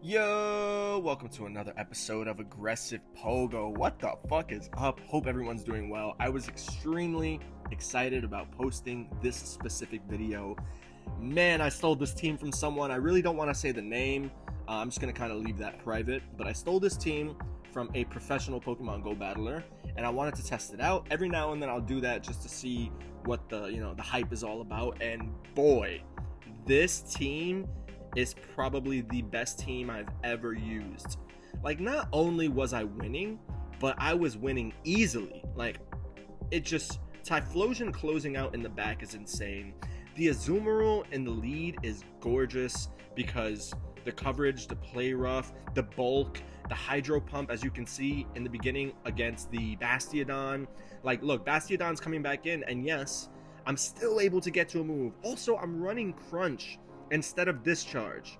Yo, welcome to another episode of Aggressive Pogo. What the fuck is up? Hope everyone's doing well. I was extremely excited about posting this specific video. Man, I stole this team from someone. I really don't want to say the name. I'm just going to kind of leave that private. But I stole this team from a professional Pokemon Go battler, and I wanted to test it out. Every now and then I'll do that just to see what the hype is all about. And boy, this team is probably the best team I've ever used. Like, not only was I winning, but I was winning easily. Like, it just, Typhlosion closing out in the back is insane. The Azumarill in the lead is gorgeous because the coverage, the play rough, the bulk, the Hydro Pump, as you can see in the beginning against the Bastiodon. Like, look, Bastiodon's coming back in, and yes, I'm still able to get to a move. Also, I'm running Crunch instead of Discharge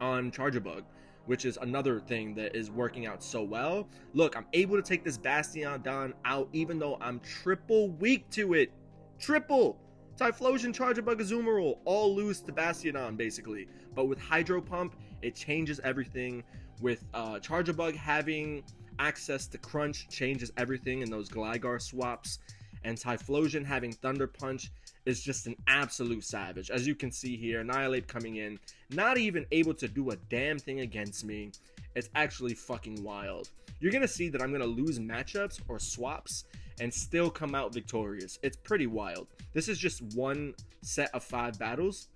on Charjabug, which is another thing that is working out so well. Look, I'm able to take this Bastiodon out even though I'm triple weak to it. Triple! Typhlosion, Charjabug, Azumarill all lose to Bastiodon basically. But with Hydro Pump, it changes everything. With Charjabug having access to Crunch changes everything in those Gligar swaps. And Typhlosion having Thunder Punch is just an absolute savage. As you can see here, Annihilate coming in, not even able to do a damn thing against me. It's actually fucking wild. You're gonna see that I'm gonna lose matchups or swaps and still come out victorious. It's pretty wild. This is just one set of 5 battles.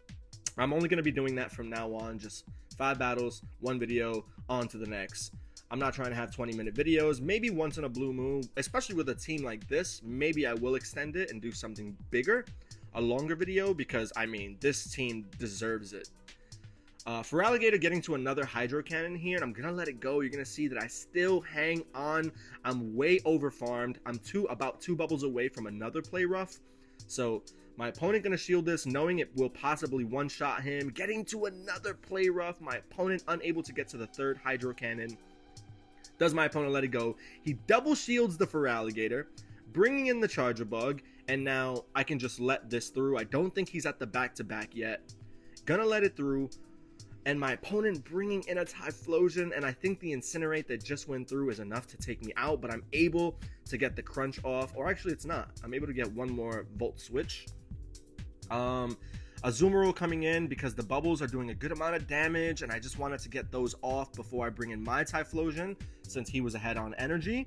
I'm only gonna be doing that from now on, just 5 battles, 1 video, on to the next. I'm not trying to have 20-minute videos. Maybe once in a blue moon, especially with a team like this, maybe I will extend it and do something bigger, a longer video, because I mean, this team deserves it. Feraligatr getting to another Hydro Cannon here, and I'm gonna let it go. You're gonna see that I still hang on. I'm way over farmed. I'm about 2 bubbles away from another play rough. So my opponent gonna shield this, knowing it will possibly one-shot him. Getting to another play rough. My opponent unable to get to the 3rd Hydro Cannon. Does my opponent let it go? He double shields the Feraligatr, bringing in the Charjabug, and now I can just let this through. I don't think he's at the back-to-back yet. Gonna let it through, and my opponent bringing in a Typhlosion, and I think the Incinerate that just went through is enough to take me out, but I'm able to get the Crunch off, or actually it's not. I'm able to get one more Volt Switch. Azumarill coming in because the bubbles are doing a good amount of damage, and I just wanted to get those off before I bring in my Typhlosion since he was ahead on energy.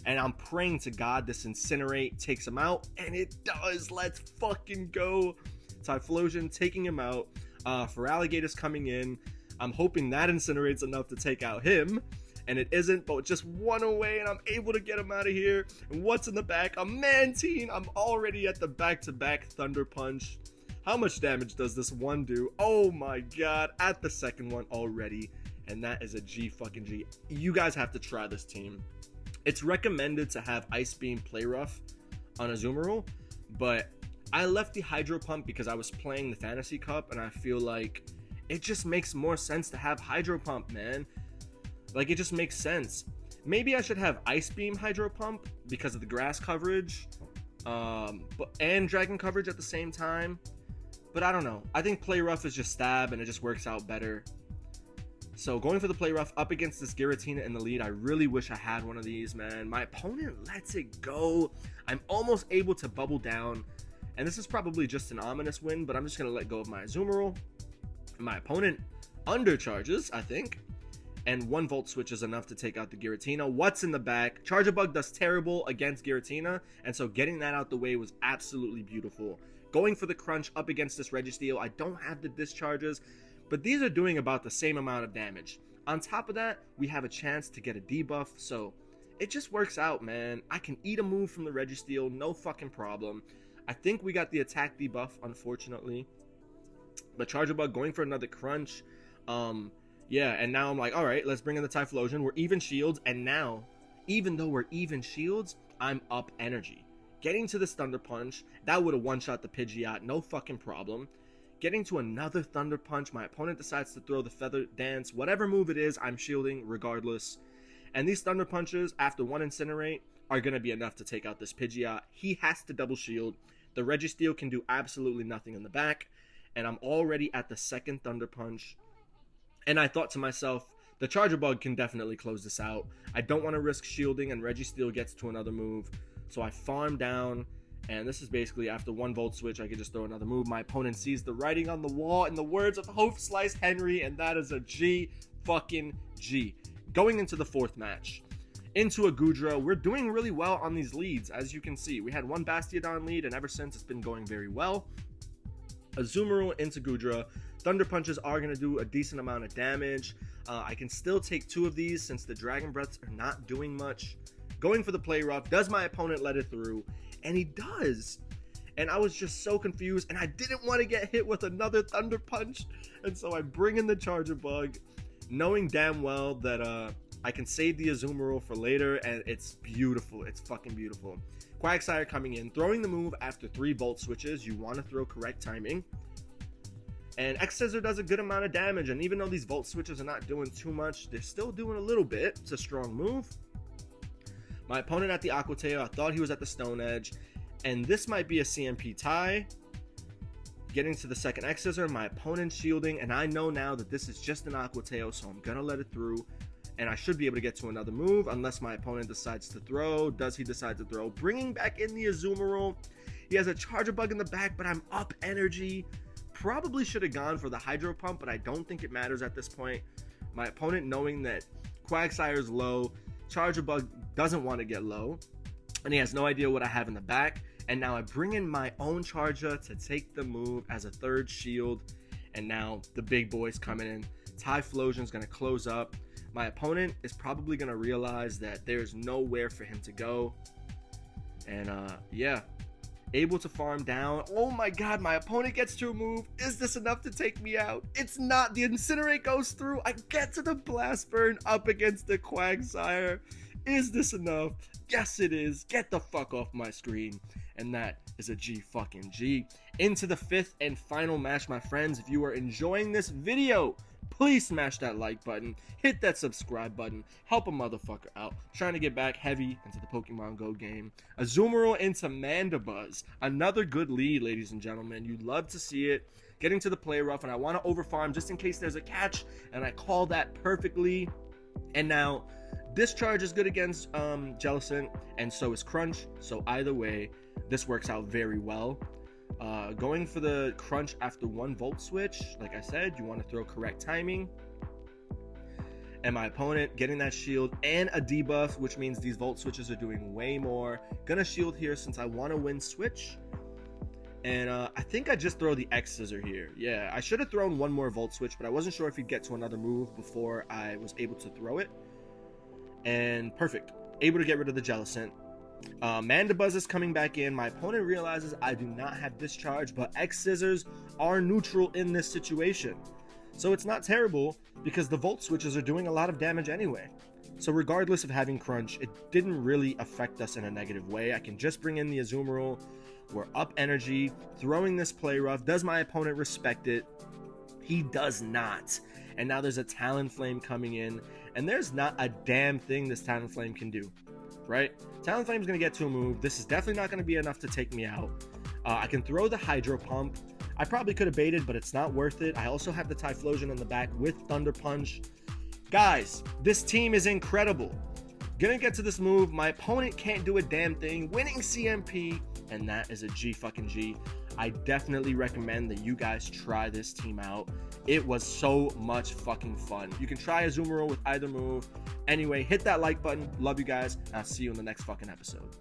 And I'm praying to God this Incinerate takes him out, and it does. Let's fucking go. Typhlosion taking him out. Feraligatr's coming in. I'm hoping that Incinerate's enough to take out him, and it isn't, but just 1 away, and I'm able to get him out of here. And what's in the back? A Mantine. I'm already at the back-to-back Thunder Punch. How much damage does this one do? Oh my god, at the second one already. And that is a G fucking G. You guys have to try this team. It's recommended to have Ice Beam Play Rough on Azumarill, but I left the Hydro Pump because I was playing the Fantasy Cup, and I feel like it just makes more sense to have Hydro Pump, man. Like, it just makes sense. Maybe I should have Ice Beam Hydro Pump because of the grass coverage, and Dragon coverage at the same time. But I don't know. I think Play Rough is just stab, and it just works out better. So going for the Play Rough up against this Giratina in the lead. I really wish I had one of these, man. My opponent lets it go. I'm almost able to bubble down. And this is probably just an ominous win, but I'm just going to let go of my Azumarill. My opponent undercharges, I think. And 1 Volt Switch is enough to take out the Giratina. What's in the back? Charjabug does terrible against Giratina, and so getting that out the way was absolutely beautiful. Going for the Crunch up against this Registeel. I don't have the Discharges, but these are doing about the same amount of damage. On top of that, we have a chance to get a debuff, so it just works out, man. I can eat a move from the Registeel, no fucking problem. I think we got the attack debuff, unfortunately. But Charjabug going for another Crunch. Yeah, and now I'm like, alright, let's bring in the Typhlosion. We're even shields, and now, even though we're even shields, I'm up energy. Getting to this Thunder Punch, that would have one-shot the Pidgeot, no fucking problem. Getting to another Thunder Punch, my opponent decides to throw the Feather Dance. Whatever move it is, I'm shielding regardless. And these Thunder Punches, after 1 Incinerate, are going to be enough to take out this Pidgeot. He has to double shield. The Registeel can do absolutely nothing in the back. And I'm already at the 2nd Thunder Punch. And I thought to myself, The Charger Bug can definitely close this out. I don't want to risk shielding and Registeel gets to another move. So I farm down, and this is basically after 1 Volt Switch, I could just throw another move. My opponent sees the writing on the wall in the words of Hope Slice Henry, and that is a G fucking G. Going into the 4th match, into a Goodra, we're doing really well on these leads. As you can see, we had 1 Bastiodon lead, and ever since it's been going very well. Azumarill into Goodra. Thunder Punches are going to do a decent amount of damage. I can still take 2 of these since the Dragon Breaths are not doing much. Going for the Play Rough. Does my opponent let it through? And he does. And I was just so confused, and I didn't want to get hit with another Thunder Punch. And so I bring in the Charger Bug, knowing damn well that I can save the Azumarill for later, and it's beautiful. It's fucking beautiful. Quagsire coming in, throwing the move after 3 Volt Switches. You want to throw correct timing. And X-Scissor does a good amount of damage, and even though these Volt Switches are not doing too much, they're still doing a little bit. It's a strong move. My opponent at the Aqua Tail, I thought he was at the Stone Edge, and this might be a CMP tie. Getting to the second X-Scissor, my opponent's shielding, and I know now that this is just an Aqua Tail, so I'm gonna let it through, and I should be able to get to another move unless my opponent decides to throw. Does he decide to throw? Bringing back in the Azumarill. He has a Charger Bug in the back, but I'm up energy. Probably should have gone for the Hydro Pump, but I don't think it matters at this point. My opponent, knowing that Quagsire is low, Charger Bug doesn't want to get low, and he has no idea what I have in the back. And now I bring in my own Charger to take the move as a 3rd shield, and now the big boy's coming in. Typhlosion's going to close up. My opponent is probably going to realize that there's nowhere for him to go, and yeah, able to farm down. Oh my god, my opponent gets to a move. Is this enough to take me out? It's not. The Incinerate goes through. I get to the Blast Burn up against the Quagsire. Is this enough? Yes, it is. Get the fuck off my screen. And that is a G fucking G. Into the 5th and final match, my friends. If you are enjoying this video, please smash that like button, hit that subscribe button, help a motherfucker out. Trying to get back heavy into the Pokemon Go game. Azumarill into Mandibuzz. Another good lead, ladies and gentlemen. You love to see it. Getting to the Play Rough, and I want to overfarm just in case there's a catch, and I call that perfectly. And now, Discharge is good against Jellicent, and so is Crunch. So either way, this works out very well. Going for the Crunch after 1 Volt Switch, like I said, you want to throw correct timing. And my opponent getting that shield and a debuff, which means these Volt Switches are doing way more. Gonna shield here since I want to win Switch. And I think I just throw the X-Scissor here. Yeah, I should have thrown 1 more Volt Switch, but I wasn't sure if he'd get to another move before I was able to throw it. And perfect. Able to get rid of the Jellicent. Mandibuzz is coming back in. My opponent realizes I do not have Discharge, but X-Scissors are neutral in this situation. So it's not terrible because the Volt Switches are doing a lot of damage anyway. So regardless of having Crunch, it didn't really affect us in a negative way. I can just bring in the Azumarill. We're up energy. Throwing this Play Rough. Does my opponent respect it? He does not. And now there's a Talonflame coming in. And there's not a damn thing this Talonflame can do. Right? Talonflame's going to get to a move. This is definitely not going to be enough to take me out. I can throw the Hydro Pump. I probably could have baited, but it's not worth it. I also have the Typhlosion in the back with Thunder Punch. Guys, this team is incredible. Gonna get to this move. My opponent can't do a damn thing. Winning CMP, and that is a G fucking G. I definitely recommend that you guys try this team out. It was so much fucking fun. You can try Azumarill with either move. Anyway, hit that like button. Love you guys. I'll see you in the next fucking episode.